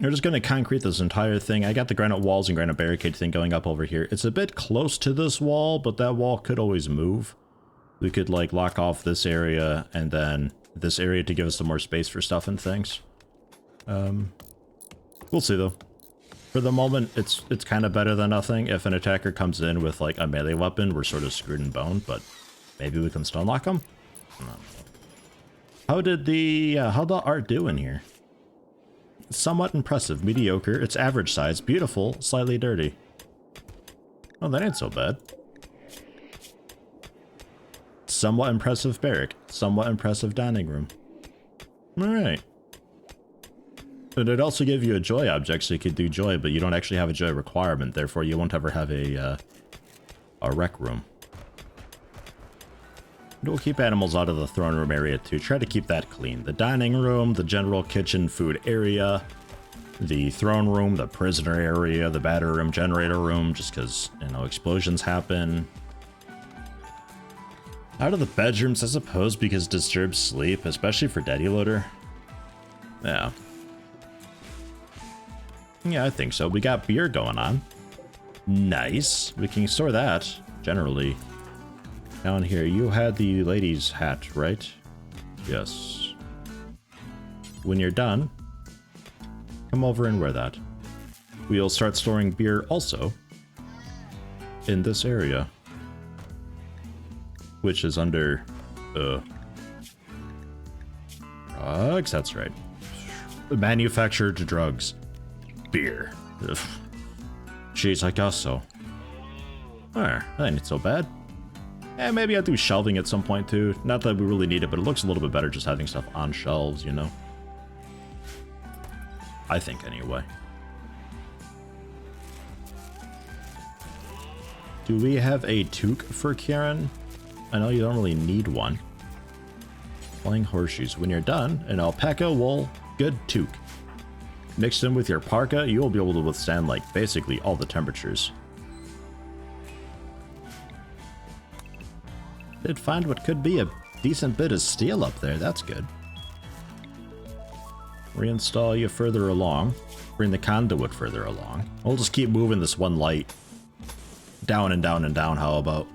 We're just going to concrete this entire thing. I got the granite walls and granite barricade thing going up over here. It's a bit close to this wall, but that wall could always move. We could like lock off this area and then this area to give us some more space for stuff and things. We'll see though. For the moment, it's kind of better than nothing. If an attacker comes in with like a melee weapon, we're sort of screwed and boned, but maybe we can stun lock them. How'd the art do in here? Somewhat impressive, mediocre. It's average size, beautiful, slightly dirty. Oh, that ain't so bad. Somewhat impressive barrack, somewhat impressive dining room. All right. And it'd also give you a joy object, so you could do joy, but you don't actually have a joy requirement, therefore you won't ever have a rec room. And we'll keep animals out of the throne room area too. Try to keep that clean. The dining room, the general kitchen food area, the throne room, the prisoner area, the battery room, generator room, just because, you know, explosions happen. Out of the bedrooms, I suppose, because disturbed sleep, especially for Daddy Loader. Yeah. Yeah, I think so. We got beer going on. Nice. We can store that, generally. Down here, you had the lady's hat, right? Yes. When you're done, come over and wear that. We'll start storing beer also in this area, which is under drugs. That's right. Manufactured drugs. Beer. Ugh. Jeez, I guess so. Alright, that ain't so bad. And maybe I'll do shelving at some point too. Not that we really need it, but it looks a little bit better just having stuff on shelves, you know? I think anyway. Do we have a toque for Kieran? I know you don't really need one. Flying horseshoes. When you're done, an alpaca wool, good toque. Mixed in with your parka, you will be able to withstand like basically all the temperatures. Did find what could be a decent bit of steel up there, that's good. Reinstall you further along. Bring the conduit further along. We'll just keep moving this one light. Down and down and down, how about?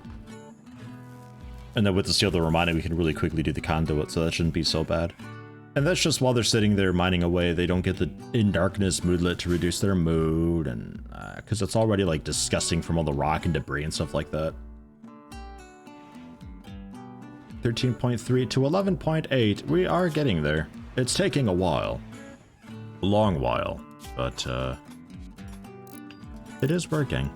And then with the steel that we're mining, we can really quickly do the conduit, so that shouldn't be so bad. And that's just while they're sitting there mining away, they don't get the in darkness moodlet to reduce their mood, and because it's already like disgusting from all the rock and debris and stuff like that. 13.3 to 11.8, we are getting there. It's taking a while. A long while, but it is working.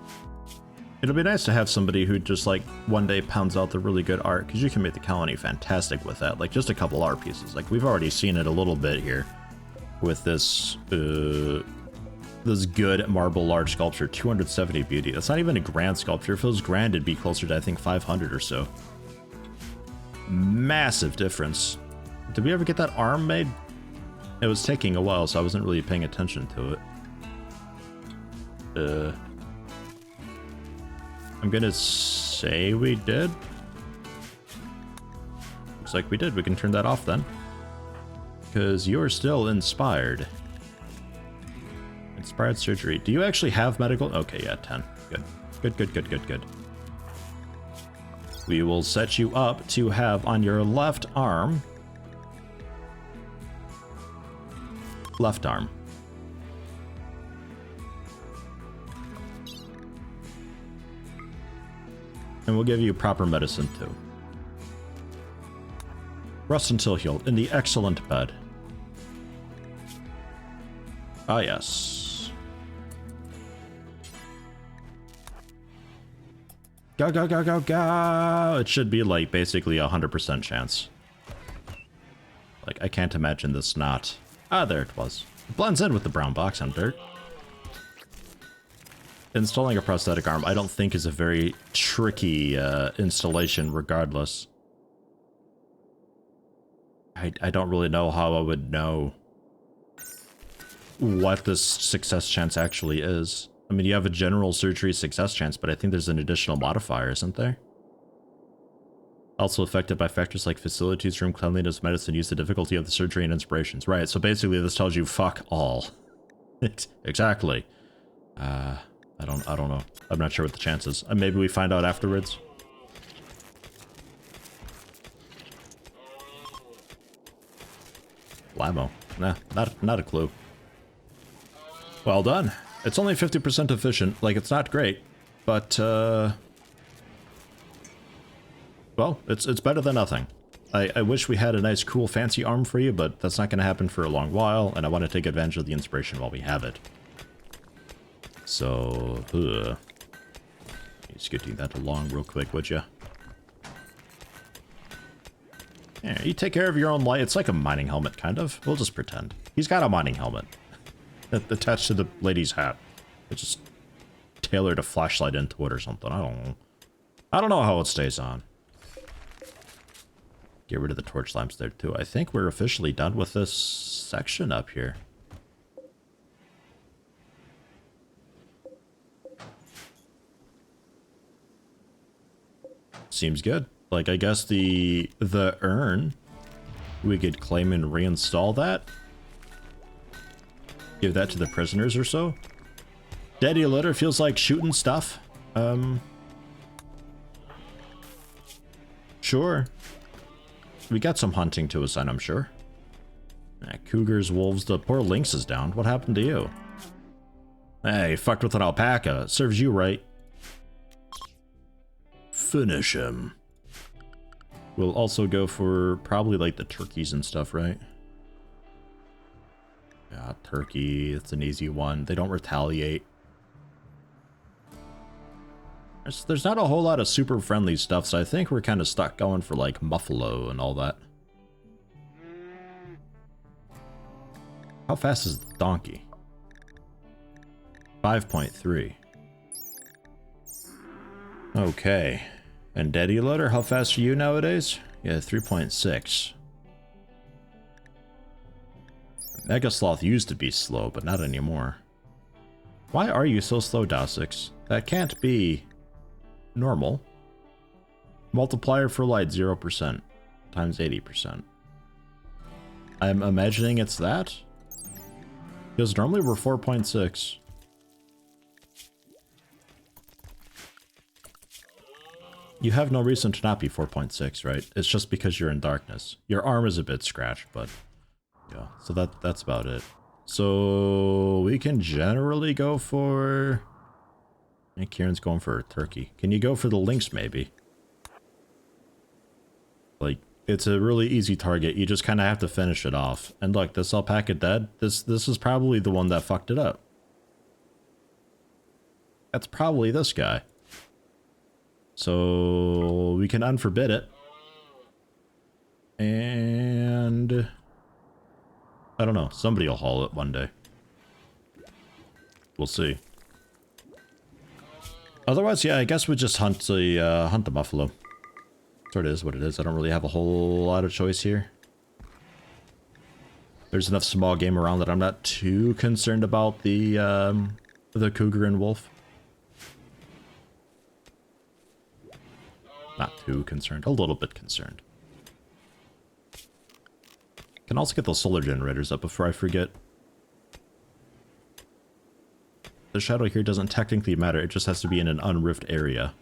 It'll be nice to have somebody who just like one day pounds out the really good art, because you can make the colony fantastic with that. Like just a couple art pieces. Like we've already seen it a little bit here with this this good marble large sculpture, 270 beauty. That's not even a grand sculpture. If it was grand, it'd be closer to I think 500 or so. Massive difference. Did we ever get that arm made? It was taking a while, so I wasn't really paying attention to it. I'm gonna say we did. Looks like we did. We can turn that off then. Because you're still inspired. Inspired surgery. Do you actually have medical? Okay, yeah, 10. Good. Good, good, good, good, good. We will set you up to have on your left arm. Left arm. And we'll give you proper medicine too. Rest until healed in the excellent bed. Ah, yes. Go, go, go, go, go! It should be like basically 100% chance. Like, I can't imagine this not. Ah, there it was. It blends in with the brown box on dirt. Installing a prosthetic arm, I don't think is a very tricky installation regardless. I don't really know how I would know what this success chance actually is. I mean, you have a general surgery success chance, but I think there's an additional modifier, isn't there? Also affected by factors like facilities, room cleanliness, medicine use, the difficulty of the surgery, and inspirations. Right, so basically this tells you fuck all. Exactly. I don't know. I'm not sure what the chances. Maybe we find out afterwards. Lamo. Nah, not a clue. Well done. It's only 50% efficient. Like, it's not great, but well, it's better than nothing. I wish we had a nice, cool, fancy arm for you, but that's not going to happen for a long while, and I want to take advantage of the inspiration while we have it. So, scooting that along real quick, would you? Yeah, you take care of your own light. It's like a mining helmet, kind of. We'll just pretend. He's got a mining helmet attached to the lady's hat. It's just tailored a flashlight into it or something. I don't know. I don't know how it stays on. Get rid of the torch lamps there, too. I think we're officially done with this section up here. Seems good. Like, I guess the urn, we could claim and reinstall that. Give that to the prisoners or so. Daddy Litter feels like shooting stuff. Sure. We got some hunting to assign, I'm sure. Cougars, wolves, the poor lynx is down. What happened to you? Hey, you fucked with an alpaca. Serves you right. Finish him. We'll also go for probably like the turkeys and stuff, right? Yeah, turkey. It's an easy one. They don't retaliate. There's not a whole lot of super friendly stuff, so I think we're kind of stuck going for like muffalo and all that. How fast is the donkey? 5.3. Okay. And Daddy Loader, how fast are you nowadays? Yeah, 3.6. Mega Sloth used to be slow, but not anymore. Why are you so slow, Dosix? That can't be normal. Multiplier for light, 0%. Times 80%. I'm imagining it's that? Because normally we're 4.6. You have no reason to not be 4.6, right? It's just because you're in darkness. Your arm is a bit scratched, but yeah, so that's about it. So we can generally go for... I think Kieran's going for a turkey. Can you go for the lynx, maybe? Like, it's a really easy target. You just kind of have to finish it off. And look, this alpaca dead. This is probably the one that fucked it up. That's probably this guy. So we can unforbid it. And I don't know. Somebody will haul it one day. We'll see. Otherwise, yeah, I guess we just hunt the buffalo. Sort of is what it is. I don't really have a whole lot of choice here. There's enough small game around that I'm not too concerned about the cougar and wolf. Not too concerned. A little bit concerned. Can also get those solar generators up before I forget. The shadow here doesn't technically matter. It just has to be in an unrift area.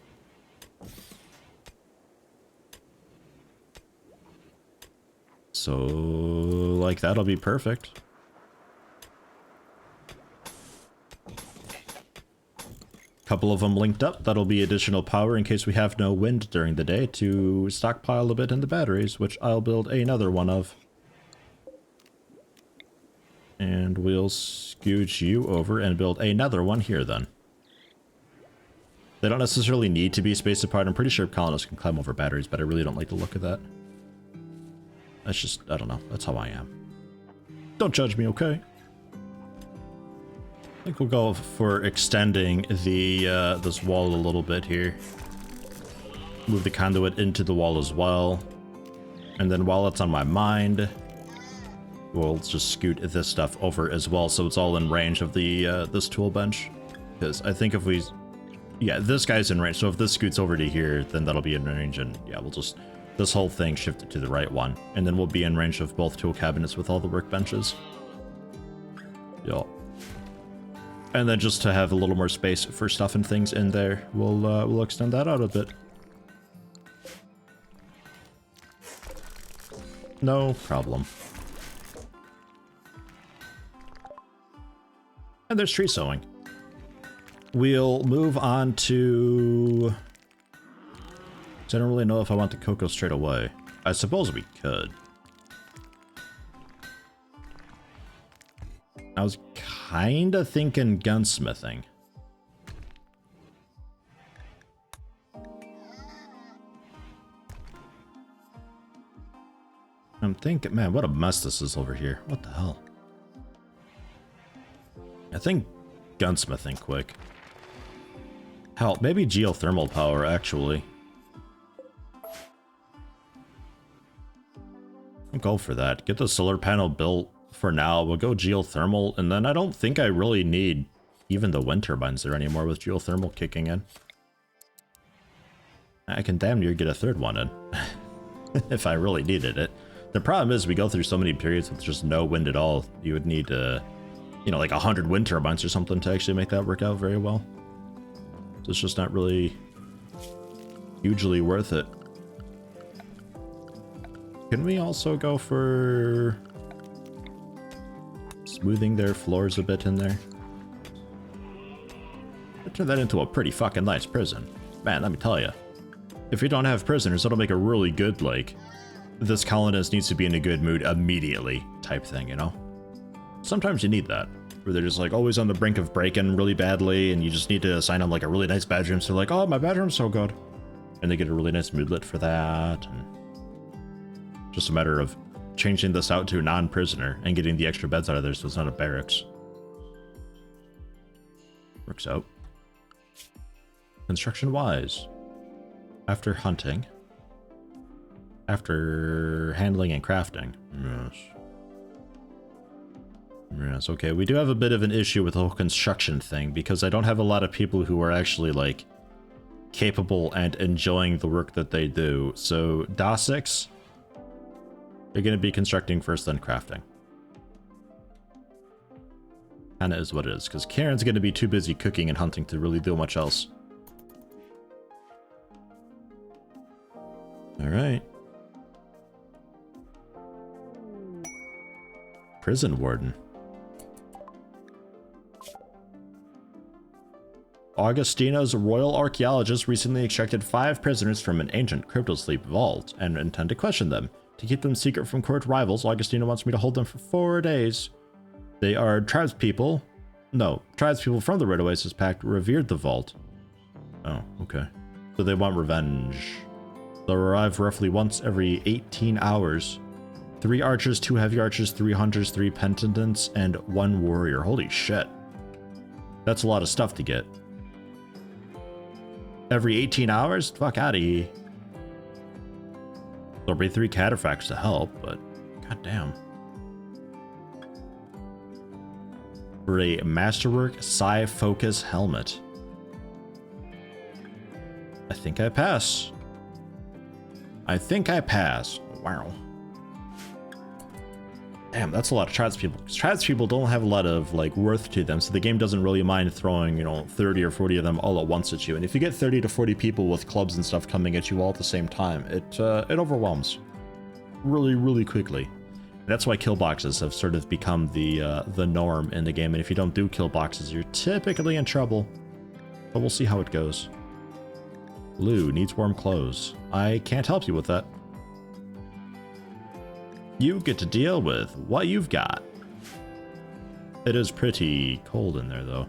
So, like, that'll be perfect. Couple of them linked up. That'll be additional power in case we have no wind during the day to stockpile a bit in the batteries, which I'll build another one of. And we'll scooch you over and build another one here then. They don't necessarily need to be spaced apart. I'm pretty sure colonists can climb over batteries, but I really don't like the look of that. That's just, I don't know. That's how I am. Don't judge me, okay? I think we'll go for extending the this wall a little bit here. Move the conduit into the wall as well. And then while it's on my mind, we'll just scoot this stuff over as well, so it's all in range of the this tool bench. Because I think if we... Yeah, this guy's in range, so if this scoots over to here, then that'll be in range, and yeah, we'll just... This whole thing shifted to the right one. And then we'll be in range of both tool cabinets with all the workbenches. Yo. And then just to have a little more space for stuff and things in there, we'll extend that out a bit. No problem. And there's tree sowing. We'll move on to... I don't really know if I want the cocoa straight away. I suppose we could. I was kinda thinking gunsmithing. I'm thinking, man, what a mess this is over here. What the hell? I think gunsmithing quick. Hell, maybe geothermal power, actually. I'll go for that. Get the solar panel built for now. We'll go geothermal, and then I don't think I really need even the wind turbines there anymore with geothermal kicking in. I can damn near get a third one in. If I really needed it. The problem is we go through so many periods with just no wind at all. You would need, you know, like 100 wind turbines or something to actually make that work out very well. So it's just not really hugely worth it. Can we also go for smoothing their floors a bit in there? I'll turn that into a pretty fucking nice prison. Man, let me tell you. If we don't have prisoners, that'll make a really good, like, this colonist needs to be in a good mood immediately type thing, you know? Sometimes you need that, where they're just like always on the brink of breaking really badly, and you just need to assign them like a really nice bedroom, so they're like, oh, my bedroom's so good. And they get a really nice moodlet for that, and just a matter of changing this out to a non-prisoner and getting the extra beds out of there so it's not a barracks. Works out. Construction-wise, after hunting, after handling and crafting, yes. Yes, okay, we do have a bit of an issue with the whole construction thing because I don't have a lot of people who are actually, like, capable and enjoying the work that they do. So, Dosix, they're going to be constructing first, then crafting. Kinda is what it is, because Karen's going to be too busy cooking and hunting to really do much else. Alright. Prison warden. Augustino's royal archaeologists recently extracted 5 prisoners from an ancient cryptosleep vault and intend to question them. To keep them secret from court rivals, Augustino wants me to hold them for 4 days. They are tribespeople. No, tribespeople from the Red Oasis Pact revered the vault. Oh, okay. So they want revenge. They'll arrive roughly once every 18 hours. 3 archers, 2 heavy archers, 3 hunters, 3 penitents, and 1 warrior. Holy shit. That's a lot of stuff to get. Every 18 hours? Fuck out of here. There'll be 3 cataphracts to help, but goddamn. For a Masterwork Psi Focus helmet. I think I pass. I think I pass. Wow. Damn, that's a lot of tradespeople. Tradespeople don't have a lot of, like, worth to them, so the game doesn't really mind throwing, you know, 30 or 40 of them all at once at you. And if you get 30 to 40 people with clubs and stuff coming at you all at the same time, it overwhelms really, really quickly. And that's why kill boxes have sort of become the norm in the game. And if you don't do kill boxes, you're typically in trouble. But we'll see how it goes. Lou needs warm clothes. I can't help you with that. You get to deal with what you've got. It is pretty cold in there, though.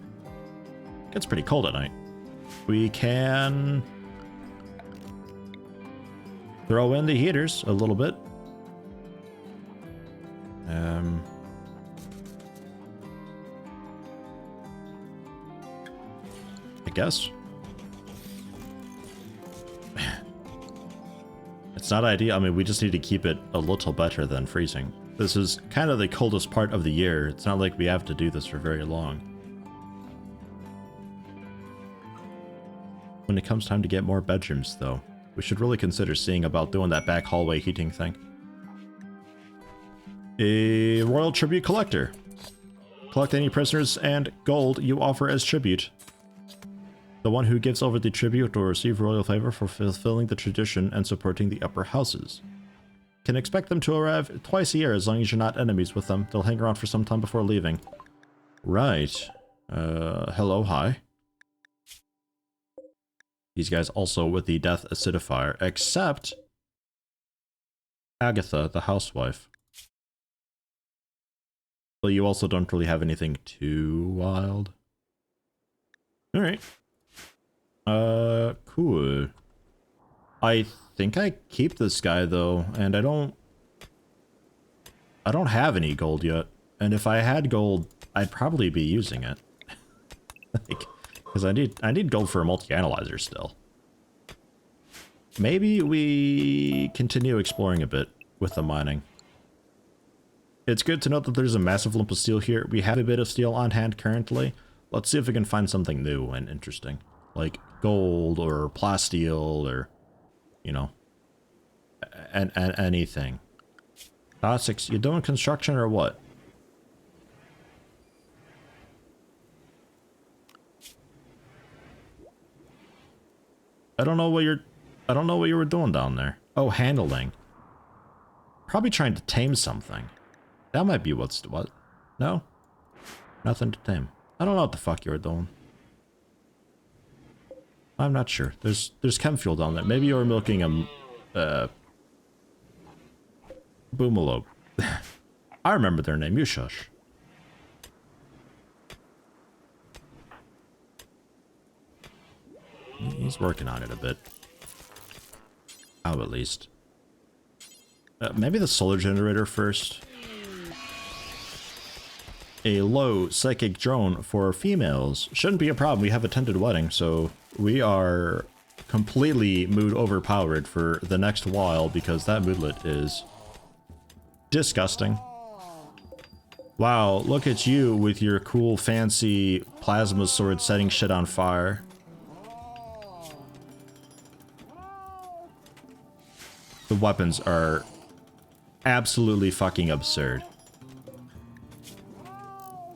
It gets pretty cold at night. We can throw in the heaters a little bit. I guess. It's not ideal. I mean, we just need to keep it a little better than freezing. This is kind of the coldest part of the year. It's not like we have to do this for very long. When it comes time to get more bedrooms, though, we should really consider seeing about doing that back hallway heating thing. A Royal Tribute Collector. Collect any prisoners and gold you offer as tribute. The one who gives over the tribute will receive royal favor for fulfilling the tradition and supporting the upper houses. Can expect them to arrive twice a year as long as you're not enemies with them. They'll hang around for some time before leaving. Right. Hello, hi. These guys also with the death acidifier, except Agatha, the housewife. But you also don't really have anything too wild. Alright. Cool. I think I keep this guy though, and I don't have any gold yet. And if I had gold, I'd probably be using it. Like, because I need gold for a multi-analyzer still. Maybe we continue exploring a bit with the mining. It's good to note that there's a massive lump of steel here. We have a bit of steel on hand currently. Let's see if we can find something new and interesting. Like gold or plasteel or, you know, and anything. Classics, you doing construction or what? I don't know what you were doing down there. Oh, handling. Probably trying to tame something. That might be what? No? Nothing to tame. I don't know what the fuck you were doing. I'm not sure. There's chem fuel down there. Maybe you were milking a boomalope. I remember their name. You shush. He's working on it a bit. How at least. Maybe the solar generator first. A low psychic drone for females. Shouldn't be a problem. We have attended wedding, so we are completely mood overpowered for the next while because that moodlet is disgusting. Wow, look at you with your cool fancy plasma sword setting shit on fire. The weapons are absolutely fucking absurd.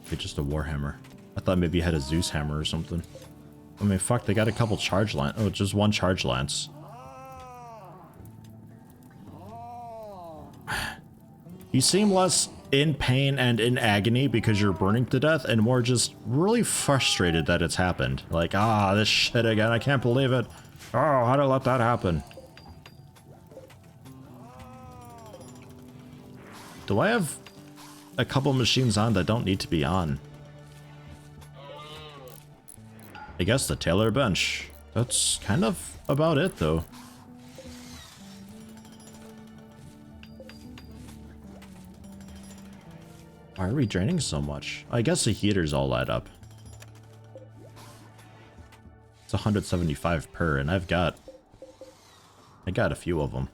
Okay, just a warhammer. I thought maybe you had a Zeus hammer or something. I mean, fuck, they got a couple charge lance. Oh, just one charge lance. You seem less in pain and in agony because you're burning to death and more just really frustrated that it's happened. Like, this shit again, I can't believe it. Oh, how did I let that happen? Do I have a couple machines on that don't need to be on? I guess the Taylor bench. That's kind of about it, though. Why are we draining so much? I guess the heaters all add up. It's 175 per, and I got a few of them.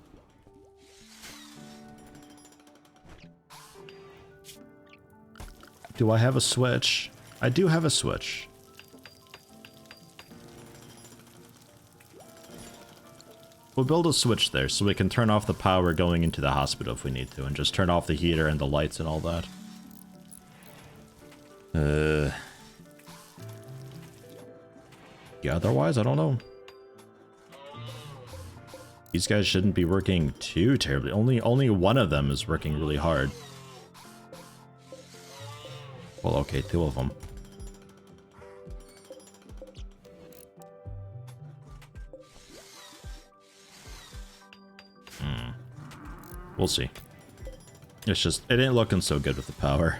Do I have a switch? I do have a switch. We'll build a switch there so we can turn off the power going into the hospital if we need to, and just turn off the heater and the lights and all that. Yeah, otherwise, I don't know. These guys shouldn't be working too terribly. Only one of them is working really hard. Well, okay, two of them. We'll see. It's just, it ain't looking so good with the power.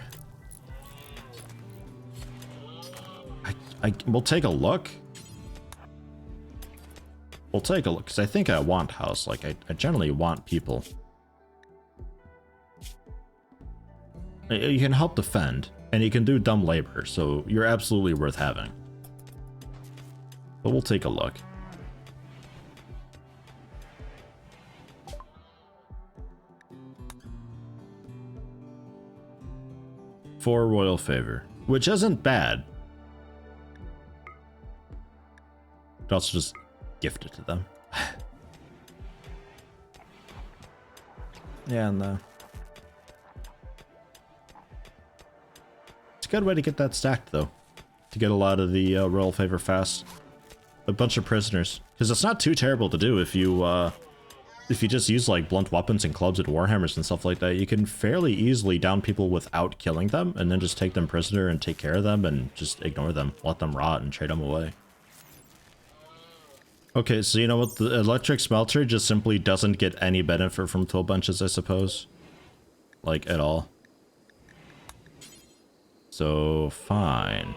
We'll take a look. We'll take a look, because I think I want house. Like, I generally want people. You can help defend, and you can do dumb labor, so you're absolutely worth having. But we'll take a look. For royal favor, which isn't bad. But also just gift it to them. Yeah, and it's good way to get that stacked, though. To get a lot of the royal favor fast. A bunch of prisoners. Because it's not too terrible to do if you just use, like, blunt weapons and clubs and warhammers and stuff like that. You can fairly easily down people without killing them, and then just take them prisoner and take care of them and just ignore them. Let them rot and trade them away. Okay, so you know what? The electric smelter just simply doesn't get any benefit from 12 bunches, I suppose. Like, at all. So, fine.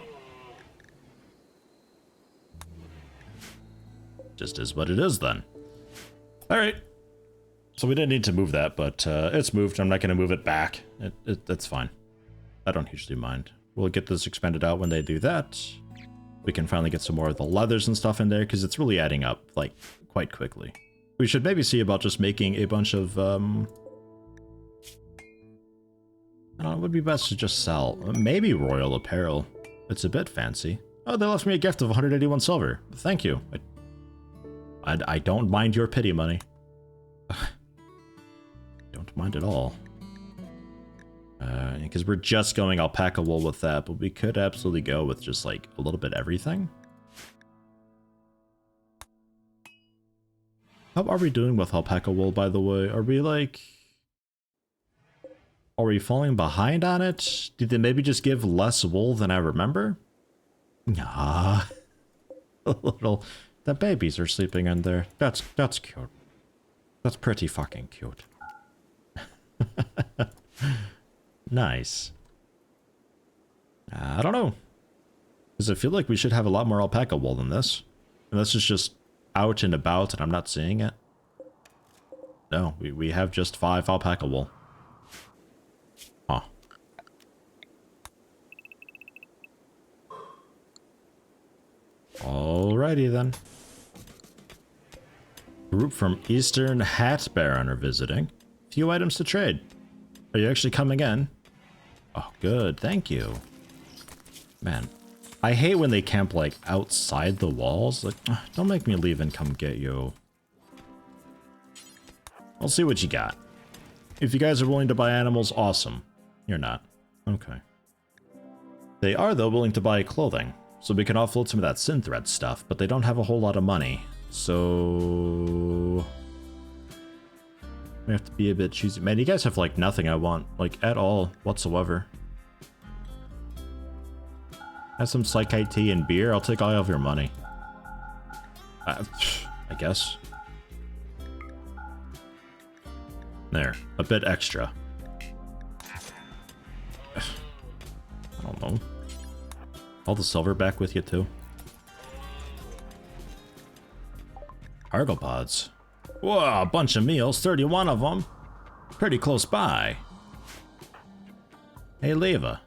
Just is what it is, then. Alright. So we didn't need to move that, but it's moved. I'm not going to move it back. That's fine. I don't usually mind. We'll get this expanded out when they do that. We can finally get some more of the leathers and stuff in there, because it's really adding up, like, quite quickly. We should maybe see about just making a bunch of, I don't know, it would be best to just sell. Maybe royal apparel. It's a bit fancy. Oh, they left me a gift of 181 silver. Thank you. I don't mind your pity money. Don't mind at all. Because we're just going alpaca wool with that, but we could absolutely go with just like a little bit everything. How are we doing with alpaca wool, by the way? Are we like... Are we falling behind on it? Did they maybe just give less wool than I remember? Nah. A little... The babies are sleeping in there. That's cute. That's pretty fucking cute. Nice. I don't know. Because I feel like we should have a lot more alpaca wool than this. Unless it's just out and about and I'm not seeing it. No, we have just 5 alpaca wool. Huh. Alrighty then. Group from Eastern Hat Baron are visiting. Few items to trade. Are you actually coming in? Oh, good. Thank you. Man, I hate when they camp, like, outside the walls. Like, don't make me leave and come get you. I'll see what you got. If you guys are willing to buy animals, awesome. You're not. Okay. They are, though, willing to buy clothing. So we can offload some of that synthread stuff, but they don't have a whole lot of money. So... we have to be a bit choosy. Man, you guys have, like, nothing I want, like, at all, whatsoever. Have some Psychite tea and beer, I'll take all of your money. I guess. There, a bit extra. I don't know. All the silver back with you, too. Cargo pods. Whoa, a bunch of meals, 31 of them. Pretty close by. Hey, Leva.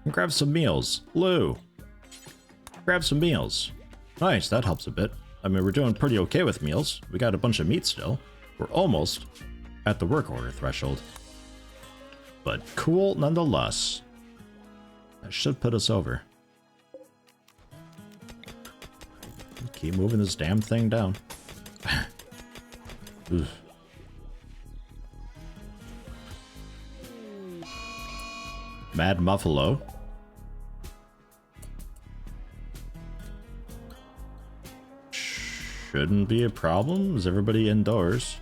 Grab some meals. Lou. Grab some meals. Nice, that helps a bit. I mean, we're doing pretty okay with meals. We got a bunch of meat still. We're almost at the work order threshold. But cool nonetheless. That should put us over. Keep moving this damn thing down. Mad Muffalo. Shouldn't be a problem. Is everybody indoors?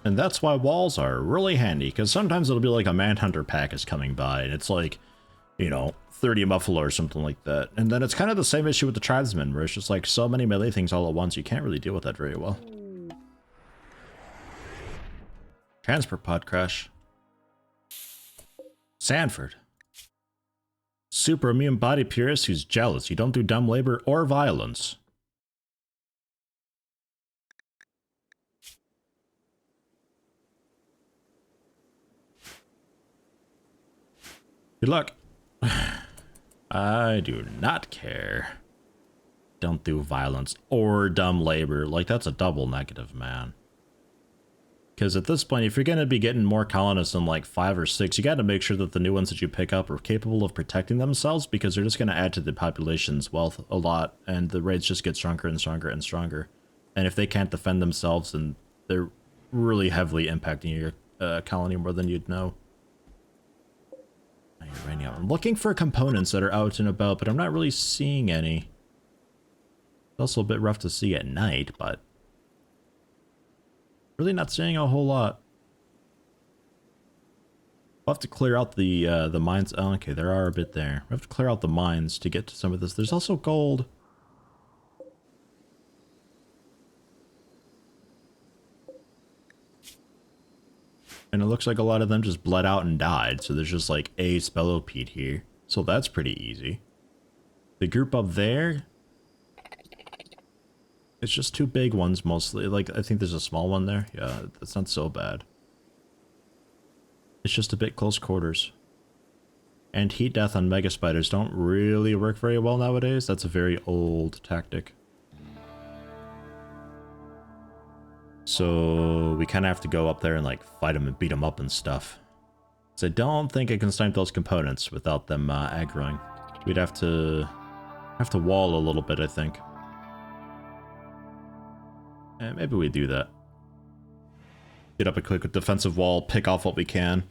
And that's why walls are really handy, because sometimes it'll be like a Manhunter pack is coming by, and it's like, you know, 30 Muffalo or something like that. And then it's kind of the same issue with the Tribesmen, where it's just like so many melee things all at once, you can't really deal with that very well. Transport pod crash. Sanford. Super immune body purist who's jealous. You don't do dumb labor or violence. Good luck. I do not care. Don't do violence or dumb labor. Like, that's a double negative, man. Because at this point, if you're going to be getting more colonists than like 5 or 6, you got to make sure that the new ones that you pick up are capable of protecting themselves, because they're just going to add to the population's wealth a lot, and the raids just get stronger and stronger and stronger. And if they can't defend themselves, then they're really heavily impacting your colony more than you'd know. raining out. I'm looking for components that are out and about, but I'm not really seeing any. It's also a bit rough to see at night, but really not seeing a whole lot. We'll have to clear out the mines. Oh, okay, there are a bit there. We have to clear out the mines to get to some of this. There's also gold. And it looks like a lot of them just bled out and died, so there's just like a spelopede here. So that's pretty easy. The group up there, it's just two big ones mostly. Like, I think there's a small one there. Yeah, that's not so bad. It's just a bit close quarters. And heat death on mega spiders don't really work very well nowadays. That's a very old tactic. So we kind of have to go up there and like fight them and beat them up and stuff. So I don't think I can snipe those components without them aggroing. We'd have to wall a little bit, I think. And maybe we do that. Get up a quick defensive wall, pick off what we can.